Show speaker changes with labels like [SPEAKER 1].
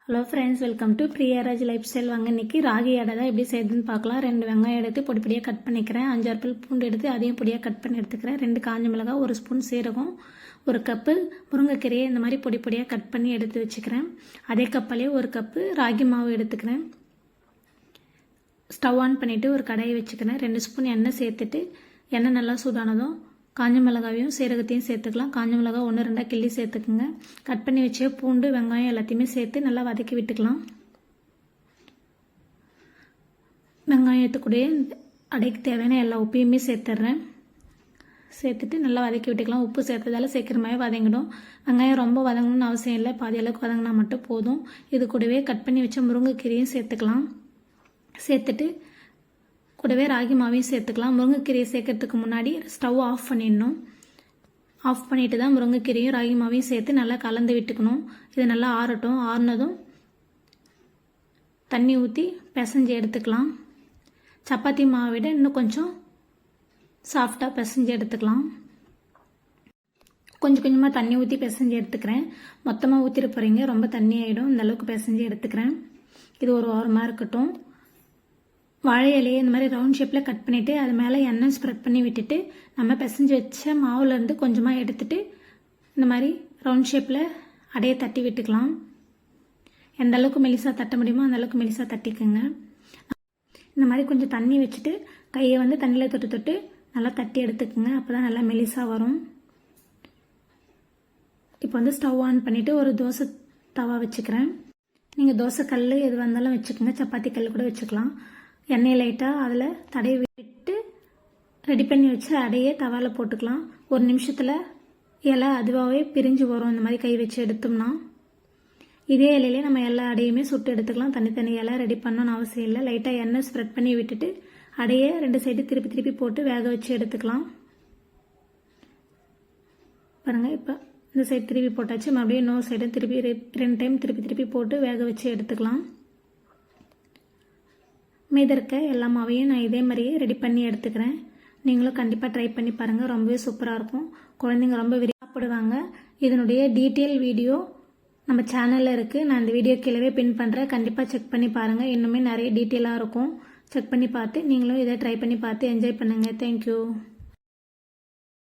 [SPEAKER 1] Hello friends, welcome to Priyaraj life style. வாங்க இன்னைக்கு ராகி அடை தான் எப்படி செய்யுதுன்னு பார்க்கலாம். 2 வெங்காயம் எடுத்து பொடி பொடியாக கட் பண்ணிக்கிறேன். 5-6 பல் பூண்டு எடுத்து அதையும் பொடியாக கட் பண்ணி எடுத்துக்கிறேன். 2 காஞ்ச மிளகாய், 1 ஸ்பூன் சீரகம், 1 கப்பு முருங்கைக்கீரையை இந்த மாதிரி பொடி பொடியாக கட் பண்ணி எடுத்து வச்சுக்கிறேன். அதே கப்பாலே 1 கப்பு ராகி மாவு எடுத்துக்கிறேன். ஸ்டவ் ஆன் பண்ணிவிட்டு ஒரு கடாயை வச்சுக்கிறேன். 2 ஸ்பூன் எண்ணெய் சேர்த்துட்டு எண்ணெய் நல்லா சூடானதும் காஞ்ச மிளகாவையும் சீரகத்தையும் சேர்த்துக்கலாம். காஞ்ச மிளகாய் 1-2 கிள்ளி சேர்த்துக்குங்க. கட் பண்ணி வச்ச பூண்டு வெங்காயம் எல்லாத்தையுமே சேர்த்து நல்லா வதக்கி விட்டுக்கலாம். வெங்காயத்துக்கூடயே அடைக்கு தேவையான எல்லா உப்பையுமே சேர்த்துட்றேன். சேர்த்துட்டு நல்லா வதக்கி விட்டுக்கலாம். உப்பு சேர்த்ததால சீக்கிரமாகவே வதங்கிடும். வெங்காயம் ரொம்ப வதங்கணும்னு அவசியம் இல்லை, பாதி அளவுக்கு வதங்கினா மட்டும் போதும். இது கூடவே கட் பண்ணி வச்ச முருங்கைக்கீரையும் சேர்த்துக்கலாம். சேர்த்துட்டு கூடவே ராகி மாவையும் சேர்த்துக்கலாம். முருங்கைக்கீரையை சேர்க்கறதுக்கு முன்னாடி ஸ்டவ் ஆஃப் பண்ணிடணும். ஆஃப் பண்ணிட்டு தான் முருங்கைக்கீரையும் ராகி மாவையும் சேர்த்து நல்லா கலந்து விட்டுக்கணும். இது நல்லா ஆறட்டும். ஆறுனதும் தண்ணி ஊற்றி பிசைஞ்சு எடுத்துக்கலாம். சப்பாத்தி மாவை விட இன்னும் கொஞ்சம் சாஃப்டாக பிசைஞ்சு எடுத்துக்கலாம். கொஞ்சம் கொஞ்சமாக தண்ணி ஊற்றி பிசைஞ்சு எடுத்துக்கிறேன். மொத்தமாக ஊற்றிட போகிறீங்க, ரொம்ப தண்ணி ஆகிடும். இந்த அளவுக்கு பிசைஞ்சு எடுத்துக்கிறேன். இது ஒரு ஓரமாக இருக்கட்டும். வாழை இலையை இந்த மாதிரி ரவுண்ட் ஷேப்பில் கட் பண்ணிவிட்டு அது மேலே எண்ணெய் ஸ்ப்ரெட் பண்ணி விட்டுட்டு நம்ம பிசைஞ்சு வச்ச மாவுலேருந்து கொஞ்சமாக எடுத்துகிட்டு இந்த மாதிரி ரவுண்ட் ஷேப்பில் அடையை தட்டி விட்டுக்கலாம். எந்த அளவுக்கு மெலிசாக தட்ட முடியுமோ அந்த அளவுக்கு மெலிசாக தட்டிக்குங்க. இந்த மாதிரி கொஞ்சம் தண்ணி வச்சுட்டு கையை தண்ணியில் தொட்டு தொட்டு நல்லா தட்டி எடுத்துக்குங்க. அப்போ தான் நல்லா மெலிசாக வரும். இப்போ ஸ்டவ் ஆன் பண்ணிவிட்டு ஒரு தோசை தவா வச்சுக்கிறேன். நீங்கள் தோசை கல் எது வந்தாலும் வச்சுக்கோங்க. சப்பாத்தி கல் கூட வச்சுக்கலாம். எண்ணெய் லைட்டாக அதில் தடவி விட்டு ரெடி பண்ணி வச்சு அடையே தவாவில் போட்டுக்கலாம். 1 நிமிஷத்தில் இலை அதுவாகவே பிரிஞ்சு வரும். இந்த மாதிரி கை வச்சு எடுத்தோம்னா இதே இலையிலே நம்ம எல்லா அடையுமே சுட்டு எடுத்துக்கலாம். தனித்தனி இலை ரெடி பண்ணணும்னு அவசியம் இல்லை. லைட்டாக எண்ணெய் ஸ்ப்ரெட் பண்ணி விட்டுட்டு அடையை 2 சைடு திருப்பி திருப்பி போட்டு வேக வச்சு எடுத்துக்கலாம். பாருங்கள், இப்போ இந்த சைடு திருப்பி போட்டாச்சு. மறுபடியும் இன்னொரு சைடும் திருப்பி 2 டைம் திருப்பி திருப்பி போட்டு வேக வச்சு எடுத்துக்கலாம். மீதி இருக்க எல்லா மாவையும் நான் இதே மாதிரியே ரெடி பண்ணி எடுத்துக்கிறேன். நீங்களும் கண்டிப்பாக ட்ரை பண்ணி பாருங்கள். ரொம்பவே சூப்பராக இருக்கும். குழந்தைங்க ரொம்ப விருப்பப்படுவாங்க. இதனுடைய டீட்டெயில் வீடியோ நம்ம சேனலில் இருக்குது. நான் இந்த வீடியோ கீழே பின் பண்ணுறேன். கண்டிப்பாக செக் பண்ணி பாருங்கள். இன்னுமே நிறைய டீட்டெயிலாக இருக்கும். செக் பண்ணி பார்த்து நீங்களும் இதை ட்ரை பண்ணி பார்த்து என்ஜாய் பண்ணுங்கள். தேங்க்யூ.